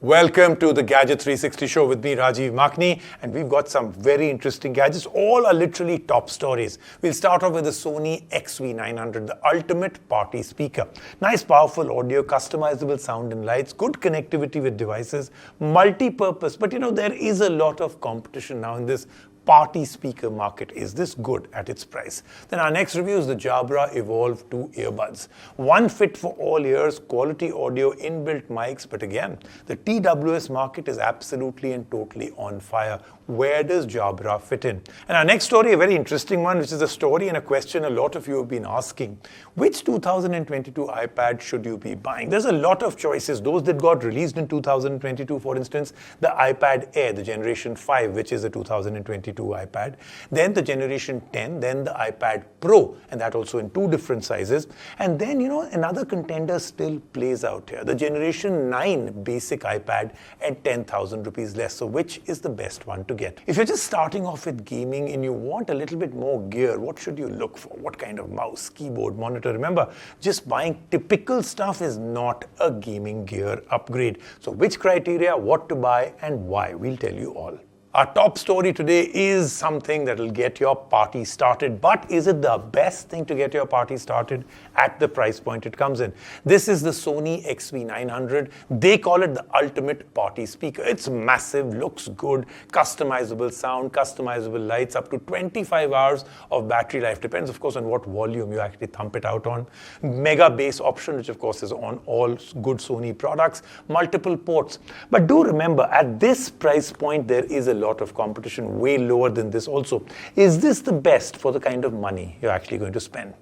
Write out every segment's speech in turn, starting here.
Welcome to the Gadget 360 show with me, Rajiv Makni, and we've got some very interesting gadgets. All are literally top stories. We'll start off with the Sony XV900, the ultimate party speaker. Nice, powerful audio, customizable sound and lights, good connectivity with devices, multi-purpose. But there is a lot of competition now in this party speaker market. Is this good at its price? Then our next review is the Jabra Evolve2 earbuds. One fit for all ears, quality audio, inbuilt mics, but again, the TWS market is absolutely and totally on fire. Where does Jabra fit in? And our next story, a very interesting one, which is a story and a question a lot of you have been asking. Which 2022 iPad should you be buying? There's a lot of choices. Those that got released in 2022, for instance, the iPad Air, the Generation 5, which is a 2022 iPad, then the Generation 10, then the iPad Pro, and that also in two different sizes. And then, another contender still plays out here, the Generation 9 basic iPad at 10,000 rupees less. So which is the best one to get? If you're just starting off with gaming and you want a little bit more gear, what should you look for? What kind of mouse, keyboard, monitor? Remember, just buying typical stuff is not a gaming gear upgrade. So which criteria, what to buy and why? We'll tell you all. Our top story today is something that will get your party started. But is it the best thing to get your party started at the price point it comes in? This is the Sony XV900. They call it the ultimate party speaker. It's massive, looks good, customizable sound, customizable lights, up to 25 hours of battery life. Depends, of course, on what volume you actually thump it out on. Mega bass option, which of course is on all good Sony products. Multiple ports. But do remember, at this price point, there is a lot of competition way lower than this also. Is this the best for the kind of money you're actually going to spend?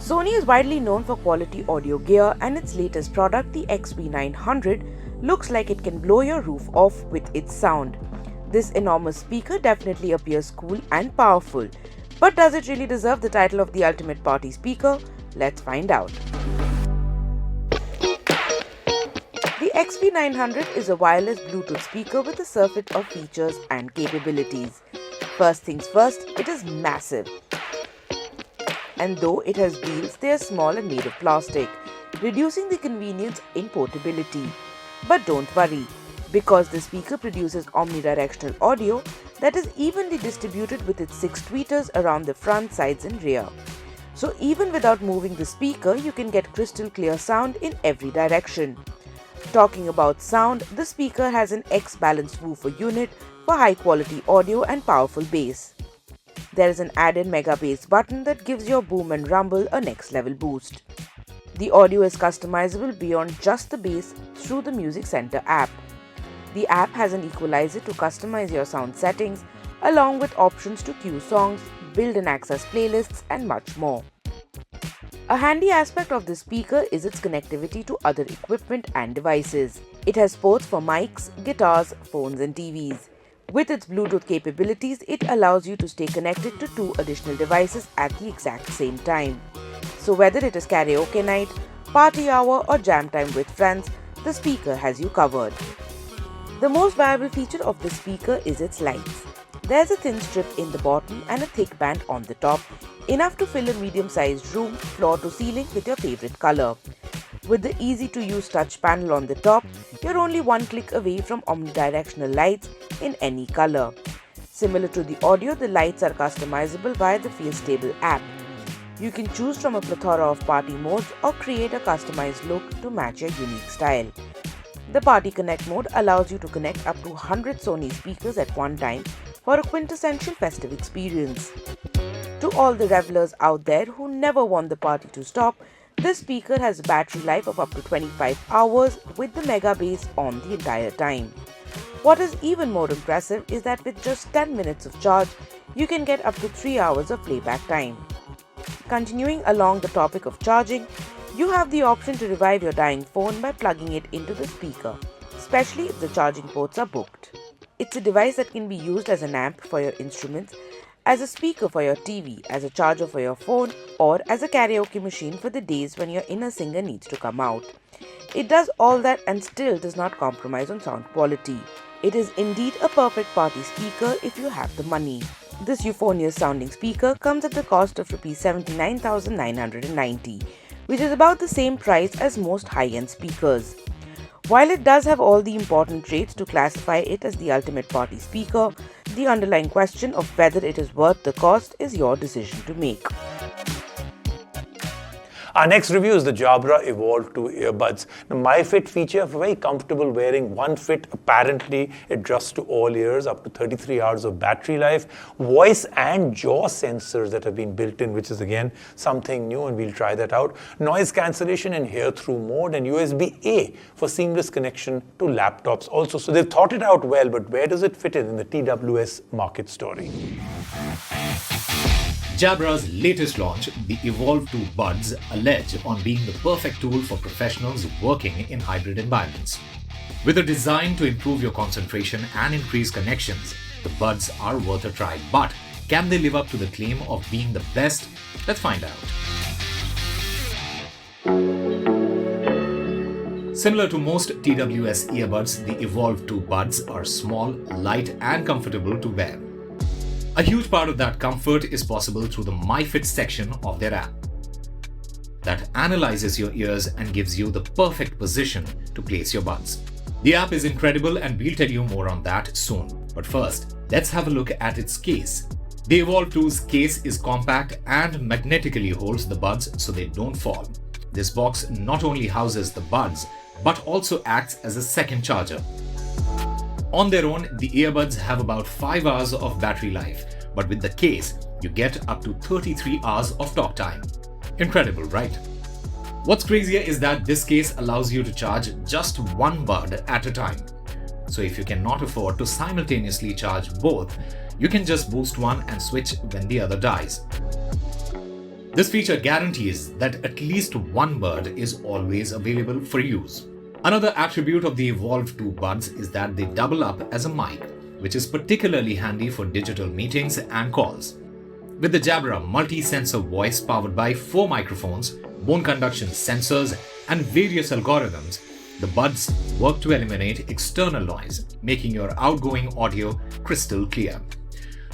Sony is widely known for quality audio gear, and its latest product, the XV900, looks like it can blow your roof off with its sound. This enormous speaker definitely appears cool and powerful. But does it really deserve the title of the ultimate party speaker? Let's find out. The XV900 is a wireless Bluetooth speaker with a surfeit of features and capabilities. First things first, it is massive. And though it has wheels, they are small and made of plastic, reducing the convenience in portability. But don't worry, because the speaker produces omnidirectional audio that is evenly distributed with its 6 tweeters around the front, sides and rear. So even without moving the speaker, you can get crystal clear sound in every direction. Talking about sound, the speaker has an X-balanced woofer unit for high-quality audio and powerful bass. There is an added mega bass button that gives your boom and rumble a next-level boost. The audio is customizable beyond just the bass through the Music Center app. The app has an equalizer to customize your sound settings, along with options to cue songs, build and access playlists, and much more. A handy aspect of this speaker is its connectivity to other equipment and devices. It has ports for mics, guitars, phones and TVs. With its Bluetooth capabilities, it allows you to stay connected to 2 additional devices at the exact same time. So whether it is karaoke night, party hour or jam time with friends, the speaker has you covered. The most valuable feature of this speaker is its lights. There's a thin strip in the bottom and a thick band on the top, enough to fill a medium-sized room, floor to ceiling, with your favorite color. With the easy-to-use touch panel on the top, you're only one click away from omnidirectional lights in any color. Similar to the audio, the lights are customizable via the Fiesta app. You can choose from a plethora of party modes or create a customized look to match your unique style. The Party Connect mode allows you to connect up to 100 Sony speakers at one time for a quintessential festive experience. To all the revelers out there who never want the party to stop, this speaker has a battery life of up to 25 hours with the mega bass on the entire time. What is even more impressive is that with just 10 minutes of charge, you can get up to 3 hours of playback time. Continuing along the topic of charging, you have the option to revive your dying phone by plugging it into the speaker, especially if the charging ports are booked. It's a device that can be used as an amp for your instruments, as a speaker for your TV, as a charger for your phone, or as a karaoke machine for the days when your inner singer needs to come out. It does all that and still does not compromise on sound quality. It is indeed a perfect party speaker if you have the money. This euphonious sounding speaker comes at the cost of Rs 79,990, which is about the same price as most high-end speakers. While it does have all the important traits to classify it as the ultimate party speaker, the underlying question of whether it is worth the cost is your decision to make. Our next review is the Jabra Evolve2 earbuds. The MyFit feature for very comfortable wearing. One fit apparently adjusts to all ears, up to 33 hours of battery life. Voice and jaw sensors that have been built in, which is again something new, and we'll try that out. Noise cancellation in hear-through mode, and USB-A for seamless connection to laptops also. So they've thought it out well, but where does it fit in the TWS market story? Jabra's latest launch, the Evolve2 Buds, allege on being the perfect tool for professionals working in hybrid environments. With a design to improve your concentration and increase connections, the Buds are worth a try. But can they live up to the claim of being the best? Let's find out. Similar to most TWS earbuds, the Evolve2 Buds are small, light, and comfortable to wear. A huge part of that comfort is possible through the MyFit section of their app that analyzes your ears and gives you the perfect position to place your buds. The app is incredible, and we'll tell you more on that soon. But first, let's have a look at its case. The Evolve2's case is compact and magnetically holds the buds so they don't fall. This box not only houses the buds, but also acts as a second charger. On their own, the earbuds have about 5 hours of battery life, but with the case, you get up to 33 hours of talk time. Incredible, right? What's crazier is that this case allows you to charge just one bud at a time. So if you cannot afford to simultaneously charge both, you can just boost one and switch when the other dies. This feature guarantees that at least one bud is always available for use. Another attribute of the Evolve2 Buds is that they double up as a mic, which is particularly handy for digital meetings and calls. With the Jabra multi-sensor voice powered by 4 microphones, bone conduction sensors, and various algorithms, the buds work to eliminate external noise, making your outgoing audio crystal clear.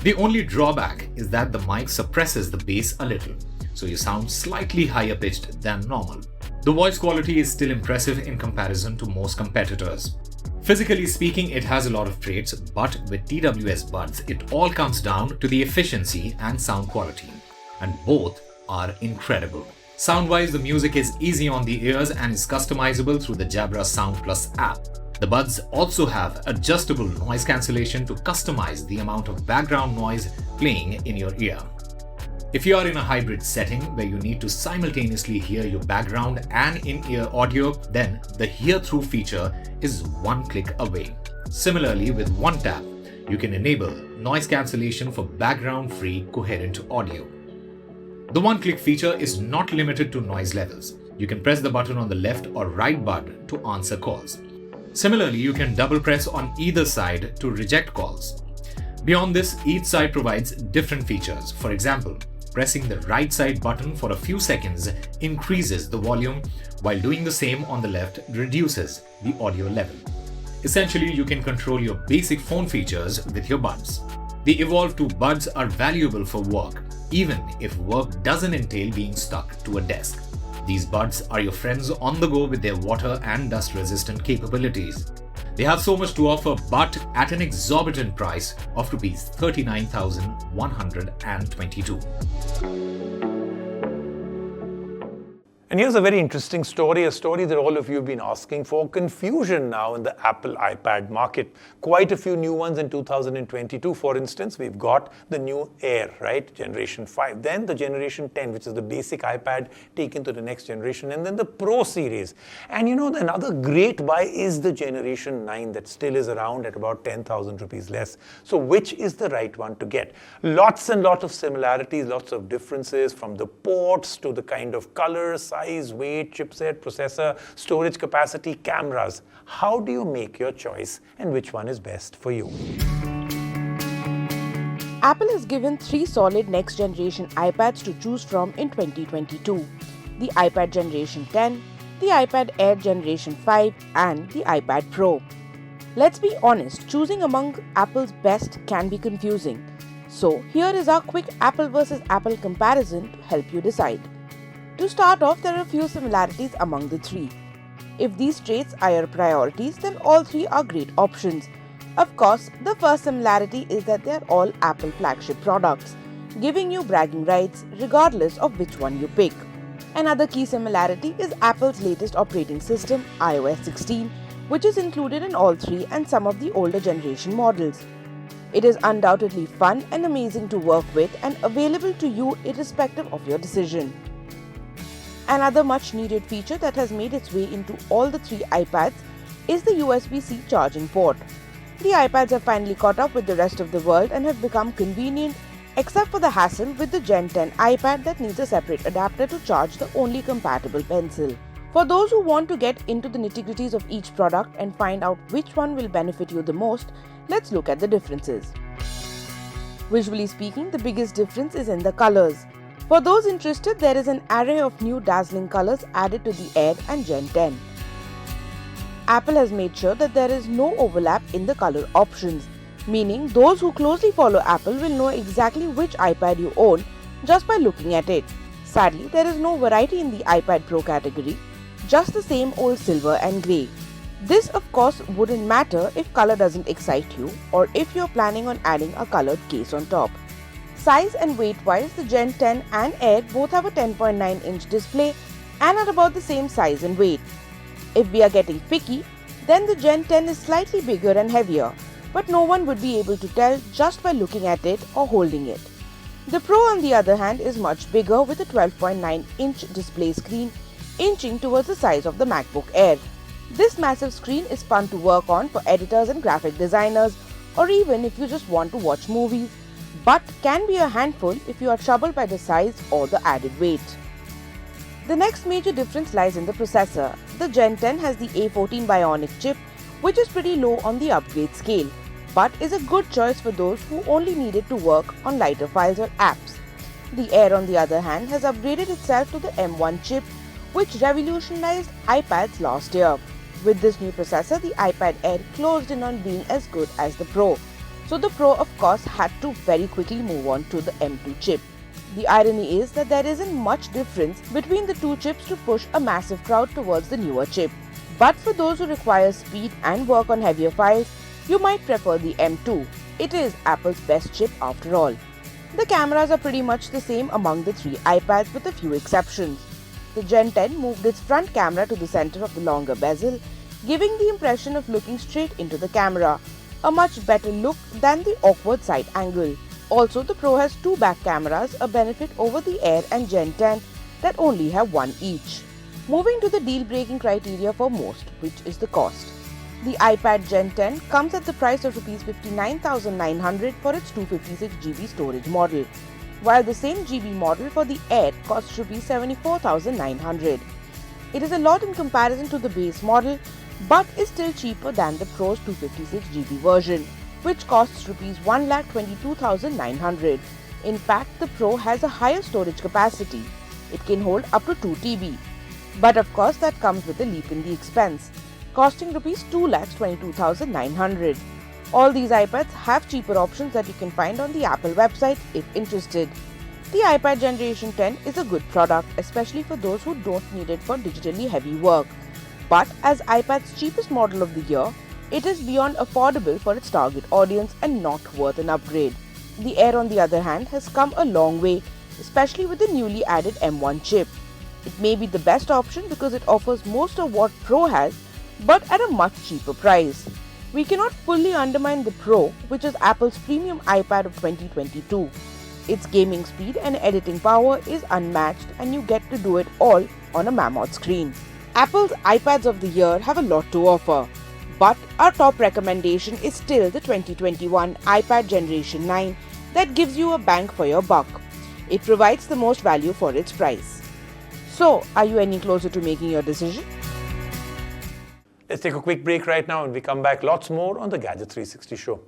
The only drawback is that the mic suppresses the bass a little, so you sound slightly higher pitched than normal. The voice quality is still impressive in comparison to most competitors. Physically speaking, it has a lot of traits, but with TWS Buds, it all comes down to the efficiency and sound quality, and both are incredible. Sound-wise, the music is easy on the ears and is customizable through the Jabra Sound Plus app. The buds also have adjustable noise cancellation to customize the amount of background noise playing in your ear. If you are in a hybrid setting where you need to simultaneously hear your background and in-ear audio, then the hear-through feature is one click away. Similarly, with one tap, you can enable noise cancellation for background-free coherent audio. The one-click feature is not limited to noise levels. You can press the button on the left or right bud to answer calls. Similarly, you can double press on either side to reject calls. Beyond this, each side provides different features. For example, pressing the right side button for a few seconds increases the volume, while doing the same on the left reduces the audio level. Essentially, you can control your basic phone features with your buds. The Evolve2 Buds are valuable for work, even if work doesn't entail being stuck to a desk. These buds are your friends on the go with their water and dust resistant capabilities. They have so much to offer, but at an exorbitant price of Rs 39,122. And here's a very interesting story, a story that all of you have been asking for. Confusion now in the Apple iPad market. Quite a few new ones in 2022. For instance, we've got the new Air, right? Generation 5. Then the Generation 10, which is the basic iPad taken to the next generation. And then the Pro series. And you know, another great buy is the Generation 9 that still is around at about 10,000 rupees less. So which is the right one to get? Lots and lots of similarities, lots of differences, from the ports to the kind of color, size, weight, chipset, processor, storage capacity, cameras. How do you make your choice, and which one is best for you? Apple has given 3 solid next generation iPads to choose from in 2022. The iPad Generation 10, the iPad Air Generation 5 and the iPad Pro. Let's be honest, choosing among Apple's best can be confusing. So here is our quick Apple versus Apple comparison to help you decide. To start off, there are a few similarities among the 3. If these traits are your priorities, then all three are great options. Of course, the first similarity is that they are all Apple flagship products, giving you bragging rights regardless of which one you pick. Another key similarity is Apple's latest operating system, iOS 16, which is included in all three and some of the older generation models. It is undoubtedly fun and amazing to work with and available to you irrespective of your decision. Another much needed feature that has made its way into all the three iPads is the USB-C charging port. The iPads have finally caught up with the rest of the world and have become convenient, except for the hassle with the Gen 10 iPad that needs a separate adapter to charge the only compatible pencil. For those who want to get into the nitty-gritties of each product and find out which one will benefit you the most, let's look at the differences. Visually speaking, the biggest difference is in the colors. For those interested, there is an array of new dazzling colors added to the Air and Gen 10. Apple has made sure that there is no overlap in the color options, meaning those who closely follow Apple will know exactly which iPad you own just by looking at it. Sadly, there is no variety in the iPad Pro category, just the same old silver and grey. This of course wouldn't matter if color doesn't excite you or if you're planning on adding a colored case on top. Size and weight wise, the Gen 10 and Air both have a 10.9-inch display and are about the same size and weight. If we are getting picky, then the Gen 10 is slightly bigger and heavier, but no one would be able to tell just by looking at it or holding it. The Pro on the other hand is much bigger with a 12.9-inch display screen inching towards the size of the MacBook Air. This massive screen is fun to work on for editors and graphic designers, or even if you just want to watch movies, but can be a handful if you are troubled by the size or the added weight. The next major difference lies in the processor. The Gen 10 has the A14 Bionic chip, which is pretty low on the upgrade scale, but is a good choice for those who only need it to work on lighter files or apps. The Air on the other hand has upgraded itself to the M1 chip, which revolutionized iPads last year. With this new processor, the iPad Air closed in on being as good as the Pro, so the Pro of course had to very quickly move on to the M2 chip. The irony is that there isn't much difference between the two chips to push a massive crowd towards the newer chip. But for those who require speed and work on heavier files, you might prefer the M2. It is Apple's best chip after all. The cameras are pretty much the same among the three iPads with a few exceptions. The Gen 10 moved its front camera to the center of the longer bezel, giving the impression of looking straight into the camera, a much better look than the awkward side angle. Also, the Pro has two back cameras, a benefit over the Air and Gen 10 that only have one each. Moving to the deal-breaking criteria for most, which is the cost. The iPad Gen 10 comes at the price of Rs 59,900 for its 256GB storage model, while the same GB model for the Air costs Rs 74,900. It is a lot in comparison to the base model, but is still cheaper than the Pro's 256GB version, which costs Rs 1,22,900. In fact, the Pro has a higher storage capacity. It can hold up to 2 TB. But of course that comes with a leap in the expense, costing Rs 2,22,900. All these iPads have cheaper options that you can find on the Apple website if interested. The iPad Generation 10 is a good product, especially for those who don't need it for digitally heavy work. But as iPad's cheapest model of the year, it is beyond affordable for its target audience and not worth an upgrade. The Air on the other hand has come a long way, especially with the newly added M1 chip. It may be the best option because it offers most of what Pro has, but at a much cheaper price. We cannot fully undermine the Pro, which is Apple's premium iPad of 2022. Its gaming speed and editing power is unmatched, and you get to do it all on a mammoth screen. Apple's iPads of the year have a lot to offer, but our top recommendation is still the 2021 iPad Generation 9 that gives you a bang for your buck. It provides the most value for its price. So, are you any closer to making your decision? Let's take a quick break right now and we come back lots more on the Gadget 360 show.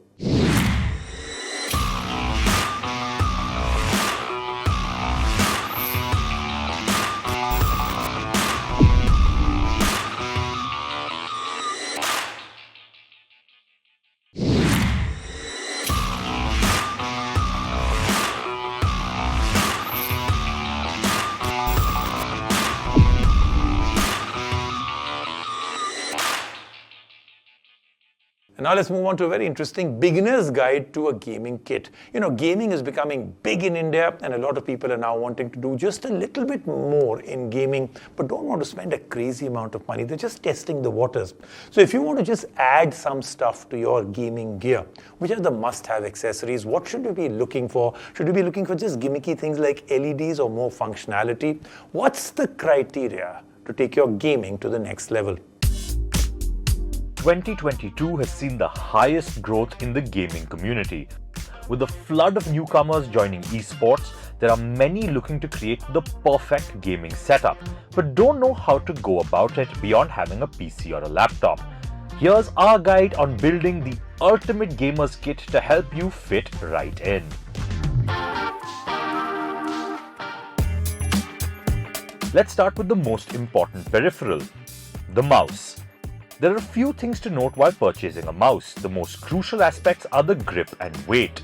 And now let's move on to a very interesting beginner's guide to a gaming kit. You know, gaming is becoming big in India, and a lot of people are now wanting to do just a little bit more in gaming, but don't want to spend a crazy amount of money. They're just testing the waters. So if you want to just add some stuff to your gaming gear, which are the must-have accessories, what should you be looking for? Should you be looking for just gimmicky things like LEDs or more functionality? What's the criteria to take your gaming to the next level? 2022 has seen the highest growth in the gaming community. With a flood of newcomers joining esports, there are many looking to create the perfect gaming setup, but don't know how to go about it beyond having a PC or a laptop. Here's our guide on building the ultimate gamer's kit to help you fit right in. Let's start with the most important peripheral, the mouse. There are a few things to note while purchasing a mouse. The most crucial aspects are the grip and weight.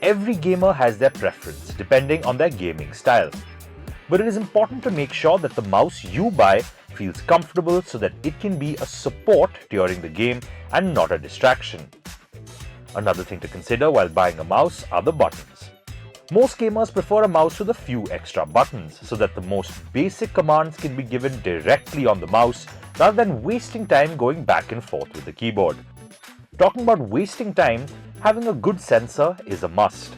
Every gamer has their preference depending on their gaming style. But it is important to make sure that the mouse you buy feels comfortable so that it can be a support during the game and not a distraction. Another thing to consider while buying a mouse are the buttons. Most gamers prefer a mouse with a few extra buttons so that the most basic commands can be given directly on the mouse rather than wasting time going back and forth with the keyboard. Talking about wasting time, having a good sensor is a must.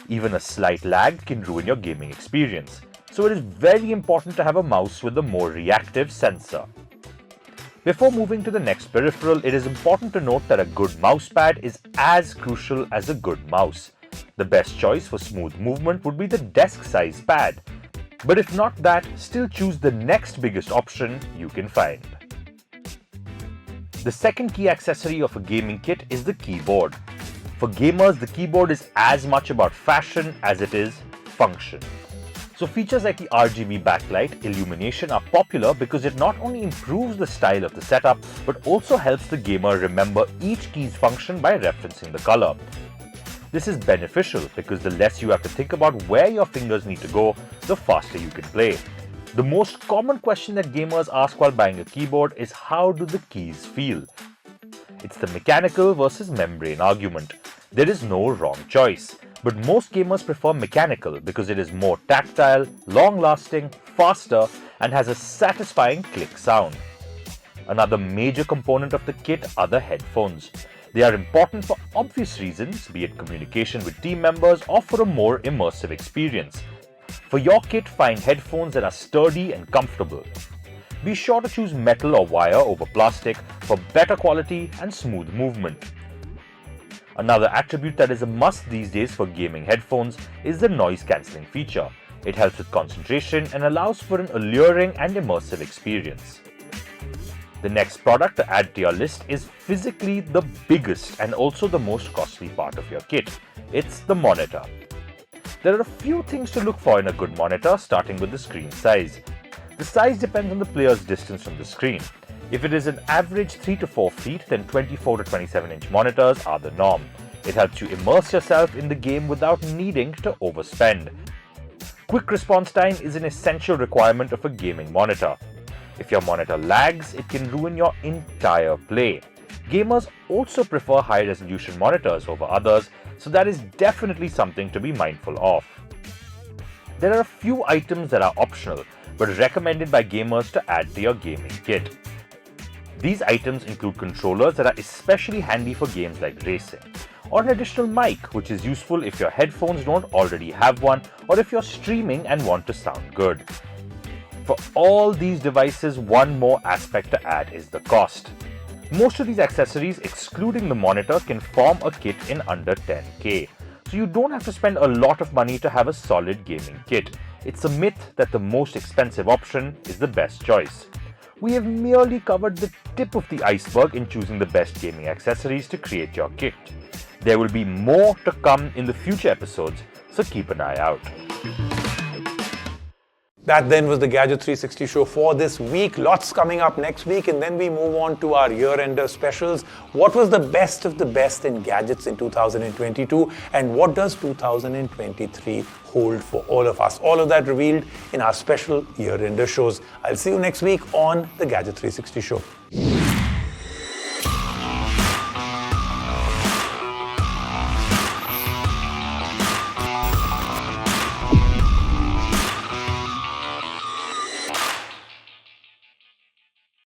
Even a slight lag can ruin your gaming experience, so it is very important to have a mouse with a more reactive sensor. Before moving to the next peripheral, it is important to note that a good mousepad is as crucial as a good mouse. The best choice for smooth movement would be the desk-size pad. But if not that, still choose the next biggest option you can find. The second key accessory of a gaming kit is the keyboard. For gamers, the keyboard is as much about fashion as it is function. So features like the RGB backlight illumination are popular because it not only improves the style of the setup, but also helps the gamer remember each key's function by referencing the color. This is beneficial because the less you have to think about where your fingers need to go, the faster you can play. The most common question that gamers ask while buying a keyboard is how do the keys feel? It's the mechanical versus membrane argument. There is no wrong choice, but most gamers prefer mechanical because it is more tactile, long-lasting, faster, and has a satisfying click sound. Another major component of the kit are the headphones. They are important for obvious reasons, be it communication with team members or for a more immersive experience. For your kit, find headphones that are sturdy and comfortable. Be sure to choose metal or wire over plastic for better quality and smooth movement. Another attribute that is a must these days for gaming headphones is the noise cancelling feature. It helps with concentration and allows for an alluring and immersive experience. The next product to add to your list is physically the biggest and also the most costly part of your kit. It's the monitor. There are a few things to look for in a good monitor, starting with the screen size. The size depends on the player's distance from the screen. If it is an average 3 to 4 feet, then 24 to 27-inch monitors are the norm. It helps you immerse yourself in the game without needing to overspend. Quick response time is an essential requirement of a gaming monitor. If your monitor lags, it can ruin your entire play. Gamers also prefer high-resolution monitors over others, so that is definitely something to be mindful of. There are a few items that are optional, but recommended by gamers to add to your gaming kit. These items include controllers that are especially handy for games like racing, or an additional mic, which is useful if your headphones don't already have one, or if you're streaming and want to sound good. For all these devices, one more aspect to add is the cost. Most of these accessories, excluding the monitor, can form a kit in under 10k. So you don't have to spend a lot of money to have a solid gaming kit. It's a myth that the most expensive option is the best choice. We have merely covered the tip of the iceberg in choosing the best gaming accessories to create your kit. There will be more to come in the future episodes, so keep an eye out. That then was the Gadget 360 show for this week. Lots coming up next week, and then we move on to our year-ender specials. What was the best of the best in gadgets in 2022, and what does 2023 hold for all of us? All of that revealed in our special year-ender shows. I'll see you next week on the Gadget 360 show.